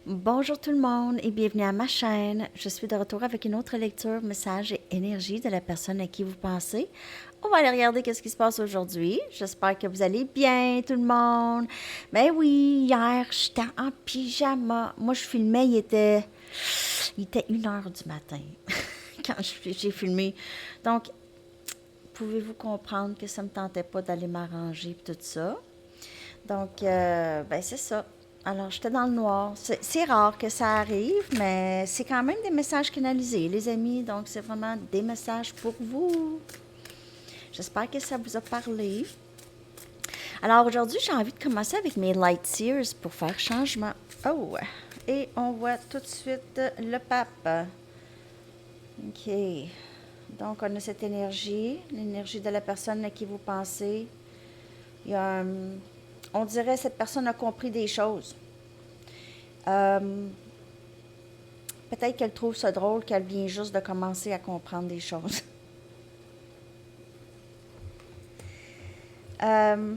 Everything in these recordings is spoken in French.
Bonjour tout le monde et bienvenue à ma chaîne. Je suis de retour avec une autre lecture, message et énergie de la personne à qui vous pensez. On va aller regarder qu'est-ce qui se passe aujourd'hui. J'espère que vous allez bien tout le monde. Ben oui, hier, j'étais en pyjama. Moi, je filmais, il était 1 heure du matin quand j'ai filmé. Donc, pouvez-vous comprendre que ça me tentait pas d'aller m'arranger et tout ça? Donc, ben c'est ça. Alors, j'étais dans le noir. C'est rare que ça arrive, mais c'est quand même des messages canalisés, les amis. Donc, c'est vraiment des messages pour vous. J'espère que ça vous a parlé. Alors, aujourd'hui, j'ai envie de commencer avec mes light seers pour faire changement. Oh! Et on voit tout de suite le pape. OK. Donc, on a cette énergie, l'énergie de la personne à qui vous pensez. Il y a on dirait que cette personne a compris des choses. Peut-être qu'elle trouve ça drôle qu'elle vient juste de commencer à comprendre des choses. Euh,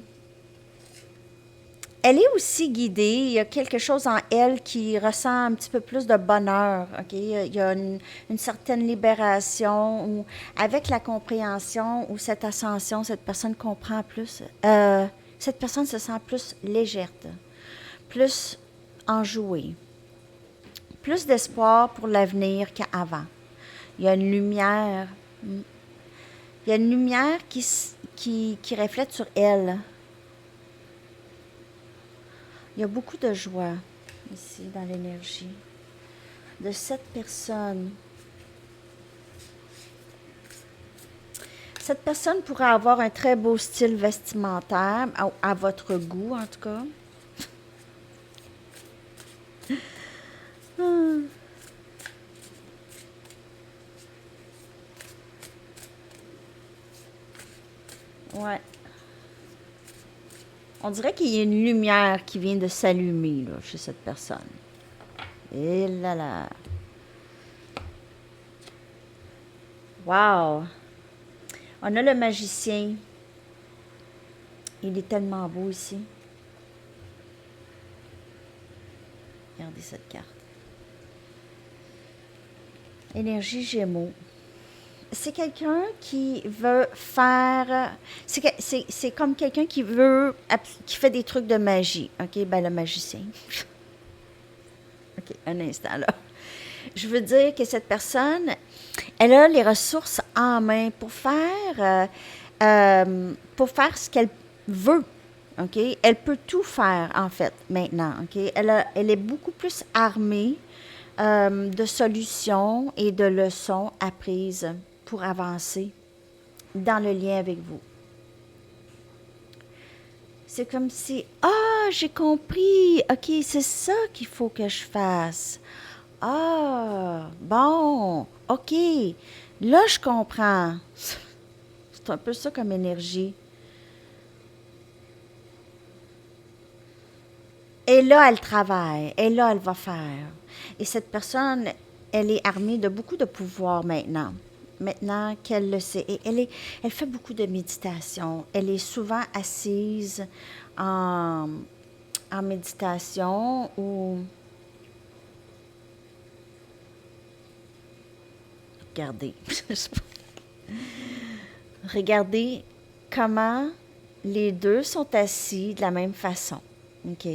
Elle est aussi guidée. Il y a quelque chose en elle qui ressent un petit peu plus de bonheur. Ok. Il y a une certaine libération ou avec la compréhension ou cette ascension, cette personne comprend plus. Cette personne se sent plus légère, plus enjouée, plus d'espoir pour l'avenir qu'avant. Il y a une lumière. Il y a une lumière qui reflète sur elle. Il y a beaucoup de joie ici dans l'énergie de cette personne. Cette personne pourrait avoir un très beau style vestimentaire, à votre goût en tout cas. Hmm. Ouais. On dirait qu'il y a une lumière qui vient de s'allumer là, chez cette personne. Et là là. Wow! On a le magicien. Il est tellement beau ici. Regardez cette carte. Énergie Gémeaux. C'est quelqu'un qui veut faire. C'est comme quelqu'un qui fait des trucs de magie. OK, ben le magicien. OK, un instant là. Je veux dire que cette personne, elle a les ressources en main pour faire ce qu'elle veut. OK? Elle peut tout faire, en fait, maintenant. OK? Elle est beaucoup plus armée de solutions et de leçons apprises pour avancer dans le lien avec vous. C'est comme si, ah, j'ai compris, ok, c'est ça qu'il faut que je fasse. Ah, bon, ok, là je comprends. C'est un peu ça comme énergie. Et là, elle travaille, et là, elle va faire. Et cette personne, elle est armée de beaucoup de pouvoir maintenant. Maintenant qu'elle le sait. Et elle fait beaucoup de méditation. Elle est souvent assise en, en méditation ou... Regardez. Regardez comment les deux sont assis de la même façon. OK?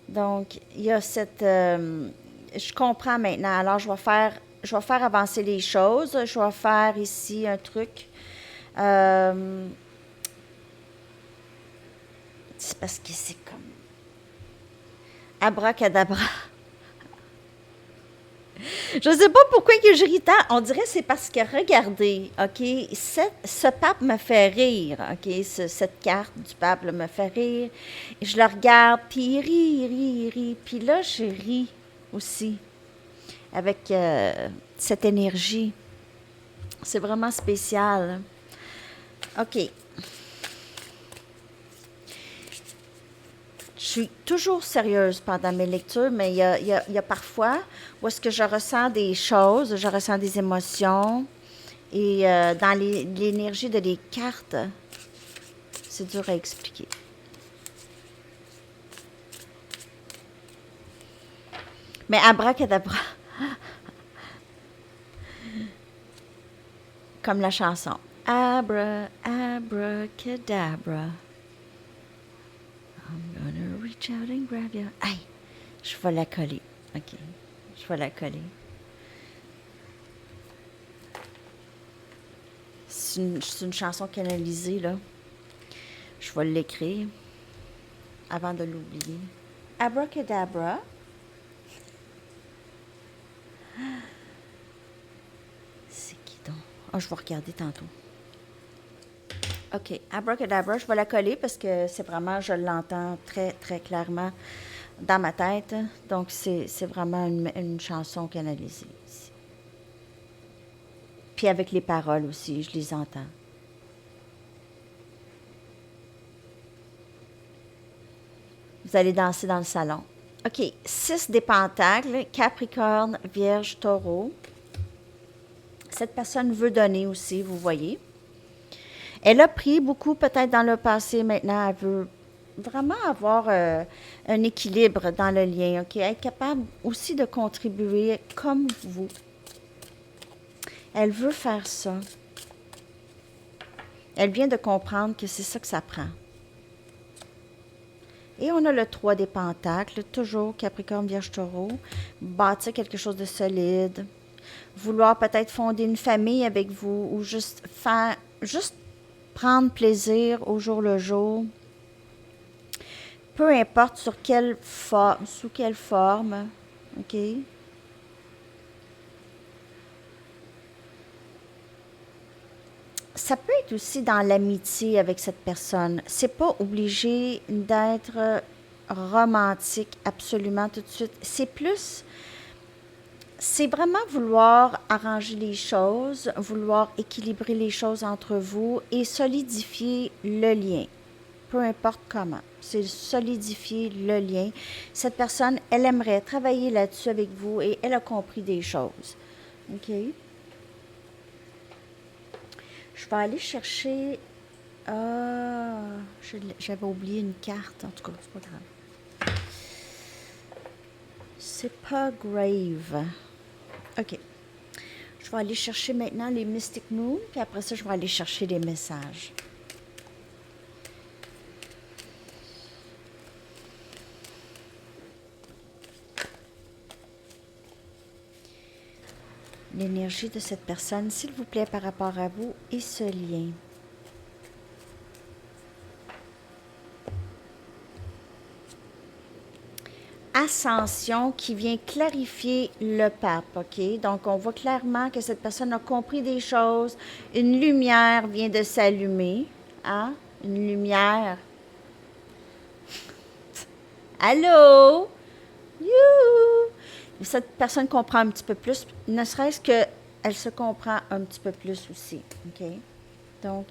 Donc, il y a cette... je comprends maintenant. Alors, je vais faire avancer les choses. Je vais faire ici un truc. Euh, c'est parce que c'est comme... Abracadabra. Je ne sais pas pourquoi que je ris tant. On dirait que c'est parce que, regardez, OK, ce pape me fait rire, OK, cette carte du pape là, me fait rire. Et je le regarde, puis il rit, il rit, il rit. Puis là, je ris aussi avec cette énergie. C'est vraiment spécial. OK. Je suis toujours sérieuse pendant mes lectures, mais il y a parfois où est-ce que je ressens des choses, je ressens des émotions. Et dans l'énergie de les cartes, c'est dur à expliquer. Mais abracadabra, comme la chanson. Abracadabra. I'm gonna reach out and grab you. Hey, je vais la coller. OK. Je vais la coller. C'est une chanson canalisée, là. Je vais l'écrire avant de l'oublier. Abracadabra. C'est qui donc? Ah, je vais regarder tantôt. OK. Abracadabra, je vais la coller parce que c'est vraiment, je l'entends très, très clairement dans ma tête. Donc, c'est vraiment une chanson canalisée ici. Puis avec les paroles aussi, je les entends. Vous allez danser dans le salon. OK. 6 des pentacles, Capricorne, Vierge, Taureau. Cette personne veut donner aussi, vous voyez. Elle a pris beaucoup peut-être dans le passé. Maintenant, elle veut vraiment avoir un équilibre dans le lien. OK? Être capable aussi de contribuer comme vous. Elle veut faire ça. Elle vient de comprendre que c'est ça que ça prend. Et on a le 3 des pentacles, toujours Capricorne, Vierge, Taureau. Bâtir quelque chose de solide. Vouloir peut-être fonder une famille avec vous ou juste prendre plaisir au jour le jour. Peu importe sous quelle forme. OK? Ça peut être aussi dans l'amitié avec cette personne. C'est pas obligé d'être romantique absolument tout de suite. C'est vraiment vouloir arranger les choses, vouloir équilibrer les choses entre vous et solidifier le lien. Peu importe comment. C'est solidifier le lien. Cette personne, elle aimerait travailler là-dessus avec vous et elle a compris des choses. OK? Je vais aller chercher... Ah, j'avais oublié une carte. En tout cas, c'est pas grave. C'est pas grave. OK. Je vais aller chercher maintenant les Mystic Moon, puis après ça, je vais aller chercher les messages. L'énergie de cette personne, s'il vous plaît, par rapport à vous et ce lien. Ascension qui vient clarifier le pape, OK? Donc, on voit clairement que cette personne a compris des choses. Une lumière vient de s'allumer. Hein? Une lumière. Allô? Youhou! Cette personne comprend un petit peu plus, ne serait-ce qu'elle se comprend un petit peu plus aussi, OK? Donc,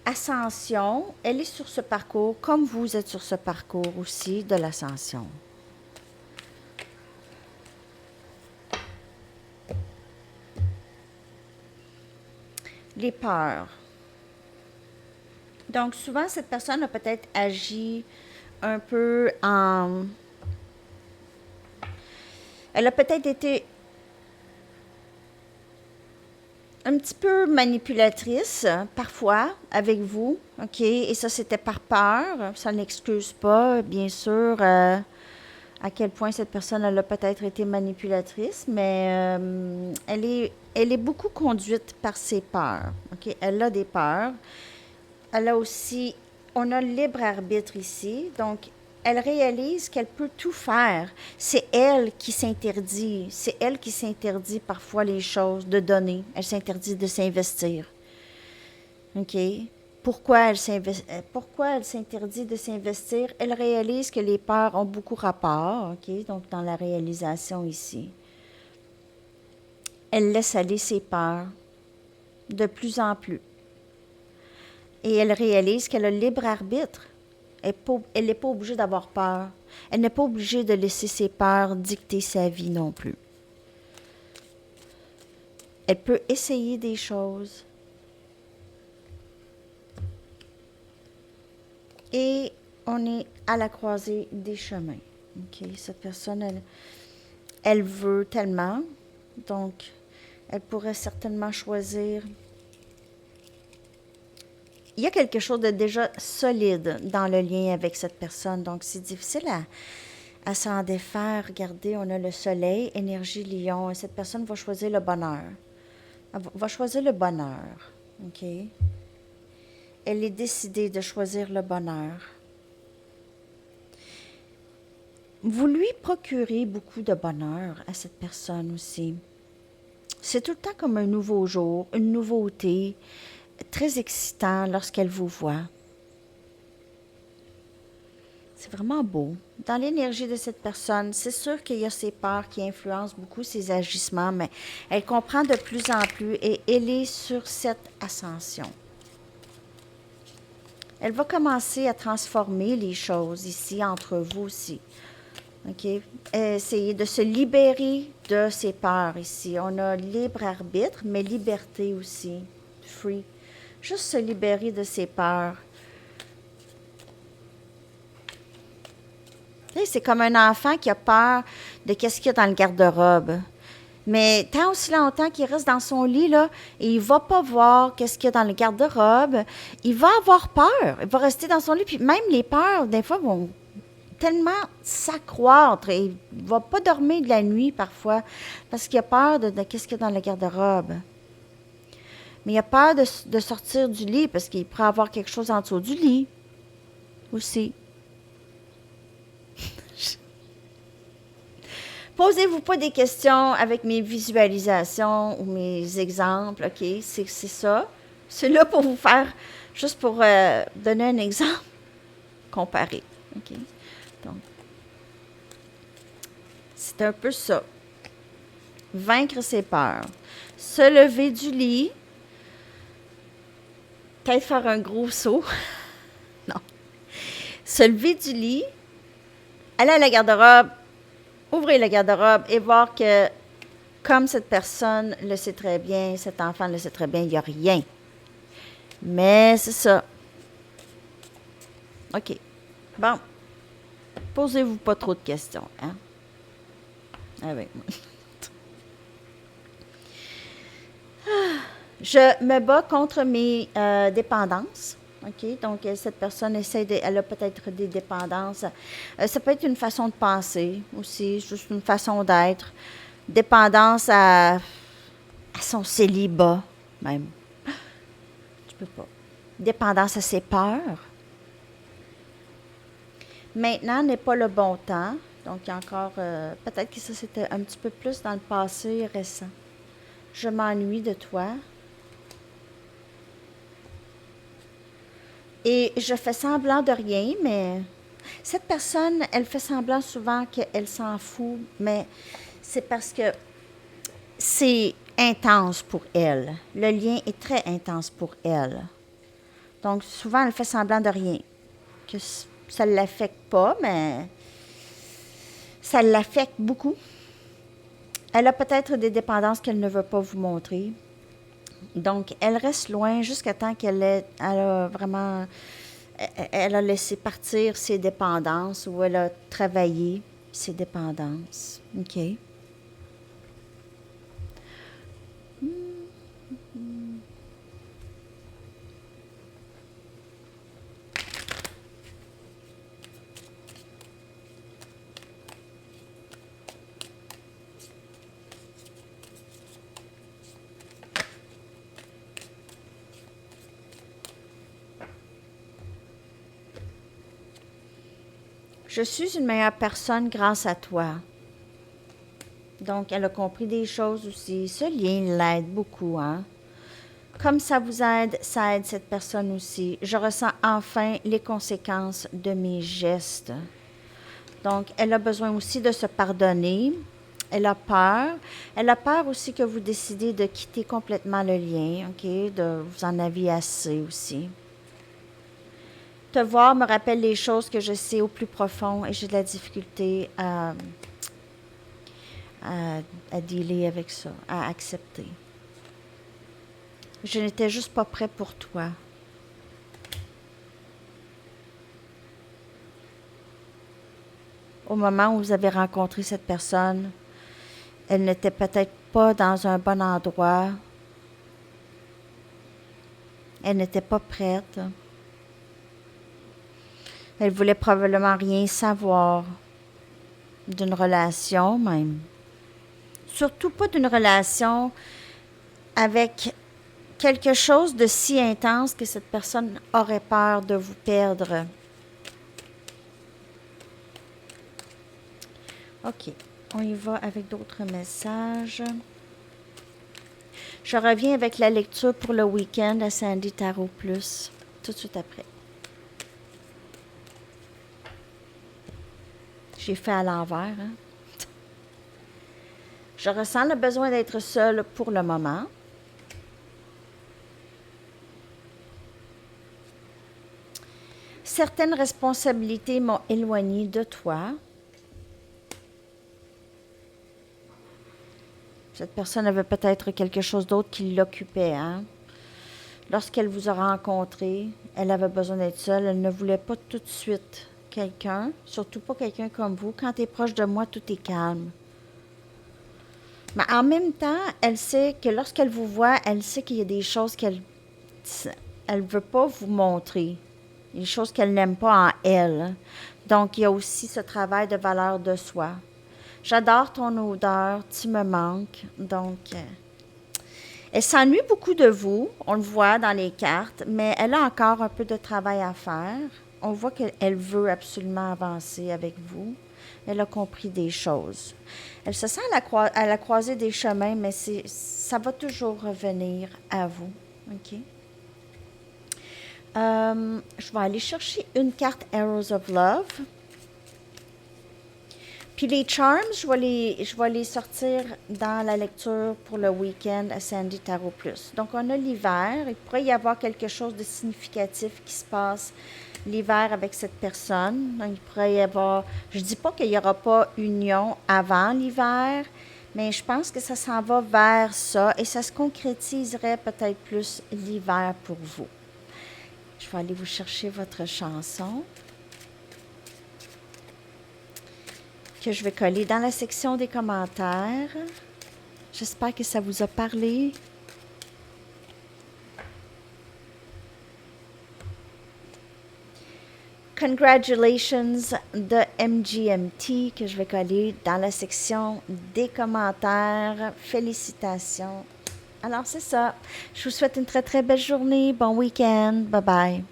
ascension, elle est sur ce parcours, comme vous êtes sur ce parcours aussi de l'ascension. Les peurs. Donc, souvent, cette personne a peut-être agi un peu en... Elle a peut-être été un petit peu manipulatrice, parfois, avec vous, OK? Et ça, c'était par peur. Ça n'excuse pas, bien sûr, à quel point cette personne, elle a peut-être été manipulatrice, mais elle est beaucoup conduite par ses peurs, OK? Elle a des peurs. Elle a aussi, on a le libre arbitre ici, donc elle réalise qu'elle peut tout faire. C'est elle qui s'interdit. C'est elle qui s'interdit parfois les choses, de donner. Elle s'interdit de s'investir. OK? Pourquoi elle s'interdit de s'investir? Elle réalise que les peurs ont beaucoup rapport, OK? Donc, dans la réalisation ici. Elle laisse aller ses peurs de plus en plus. Et elle réalise qu'elle a le libre arbitre. Elle n'est pas obligée d'avoir peur. Elle n'est pas obligée de laisser ses peurs dicter sa vie non plus. Elle peut essayer des choses. Et on est à la croisée des chemins. OK? Cette personne, Elle veut tellement, donc elle pourrait certainement choisir. Il y a quelque chose de déjà solide dans le lien avec cette personne, donc c'est difficile à s'en défaire. Regardez, on a le soleil, énergie lion, et cette personne va choisir le bonheur. Elle va choisir le bonheur, OK? Elle est décidée de choisir le bonheur. Vous lui procurez beaucoup de bonheur à cette personne aussi. C'est tout le temps comme un nouveau jour, une nouveauté, très excitant lorsqu'elle vous voit. C'est vraiment beau. Dans l'énergie de cette personne, c'est sûr qu'il y a ses peurs qui influencent beaucoup ses agissements, mais elle comprend de plus en plus et elle est sur cette ascension. Elle va commencer à transformer les choses ici entre vous aussi. OK? Essayer de se libérer de ses peurs ici. On a libre arbitre, mais liberté aussi. Free. Juste se libérer de ses peurs. C'est comme un enfant qui a peur de qu'est-ce qu'il y a dans le garde-robe. Mais tant aussi longtemps qu'il reste dans son lit, là, et il ne va pas voir qu'est-ce qu'il y a dans le garde-robe, il va avoir peur. Il va rester dans son lit. Puis même les peurs, des fois, vont tellement s'accroître. Et il ne va pas dormir de la nuit parfois parce qu'il a peur de qu'est-ce qu'il y a dans le garde-robe. Mais il a peur de sortir du lit parce qu'il pourrait avoir quelque chose en dessous du lit aussi. Posez-vous pas des questions avec mes visualisations ou mes exemples, OK? C'est ça. C'est là pour vous faire, juste pour donner un exemple comparé, OK? Donc, c'est un peu ça. Vaincre ses peurs. Se lever du lit. Peut-être faire un gros saut. Non. Se lever du lit. Aller à la garde-robe. Ouvrir la garde-robe et voir que, comme cette personne le sait très bien, cet enfant le sait très bien, il n'y a rien. Mais c'est ça. OK. Bon. Posez-vous pas trop de questions, hein? Avec moi. Je me bats contre mes dépendances. OK? Donc, cette personne elle a peut-être des dépendances. Ça peut être une façon de penser aussi, juste une façon d'être. Dépendance à son célibat, même. Tu peux pas. Dépendance à ses peurs. Maintenant n'est pas le bon temps. Donc, il y a encore... peut-être que ça, c'était un petit peu plus dans le passé récent. Je m'ennuie de toi. Et je fais semblant de rien, mais cette personne, elle fait semblant souvent qu'elle s'en fout, mais c'est parce que c'est intense pour elle. Le lien est très intense pour elle. Donc, souvent, elle fait semblant de rien. Que ça ne l'affecte pas, mais ça l'affecte beaucoup. Elle a peut-être des dépendances qu'elle ne veut pas vous montrer. Donc, elle reste loin jusqu'à temps elle a vraiment... Elle a laissé partir ses dépendances ou elle a travaillé ses dépendances. OK? Je suis une meilleure personne grâce à toi. Donc, elle a compris des choses aussi. Ce lien l'aide beaucoup, hein? Comme ça vous aide, ça aide cette personne aussi. Je ressens enfin les conséquences de mes gestes. Donc, elle a besoin aussi de se pardonner. Elle a peur. Elle a peur aussi que vous décidez de quitter complètement le lien, OK? De vous en aviez assez aussi. Te voir me rappelle les choses que je sais au plus profond et j'ai de la difficulté à dealer avec ça, à accepter. Je n'étais juste pas prêt pour toi. Au moment où vous avez rencontré cette personne, Elle n'était peut-être pas dans un bon endroit. Elle n'était pas prête. Elle voulait probablement rien savoir d'une relation même. Surtout pas d'une relation avec quelque chose de si intense que cette personne aurait peur de vous perdre. OK, on y va avec d'autres messages. Je reviens avec la lecture pour le week-end à Sandy Tarot Plus, tout de suite après. J'ai fait à l'envers, hein? Je ressens le besoin d'être seule pour le moment. Certaines responsabilités m'ont éloignée de toi. Cette personne avait peut-être quelque chose d'autre qui l'occupait, hein? Lorsqu'elle vous a rencontré, elle avait besoin d'être seule. Elle ne voulait pas tout de suite quelqu'un, surtout pas quelqu'un comme vous. Quand tu es proche de moi, tout est calme. Mais en même temps, elle sait que lorsqu'elle vous voit, elle sait qu'il y a des choses qu'elle ne veut pas vous montrer. Des choses qu'elle n'aime pas en elle. Donc, il y a aussi ce travail de valeur de soi. J'adore ton odeur, tu me manques. Donc, elle s'ennuie beaucoup de vous, on le voit dans les cartes, mais elle a encore un peu de travail à faire. On voit qu'elle veut absolument avancer avec vous. Elle a compris des choses. Elle se sent à la croisée des chemins, mais ça va toujours revenir à vous. OK? Je vais aller chercher une carte Arrows of Love. Puis les charms, je vais les sortir dans la lecture pour le week-end à Sandy Tarot Plus. Donc, on a l'hiver. Il pourrait y avoir quelque chose de significatif qui se passe l'hiver avec cette personne. Donc, il pourrait y avoir... Je ne dis pas qu'il n'y aura pas union avant l'hiver, mais je pense que ça s'en va vers ça et ça se concrétiserait peut-être plus l'hiver pour vous. Je vais aller vous chercher votre chanson que je vais coller dans la section des commentaires. J'espère que ça vous a parlé. Congratulations de MGMT que je vais coller dans la section des commentaires. Félicitations. Alors, c'est ça. Je vous souhaite une très, très belle journée. Bon week-end. Bye bye.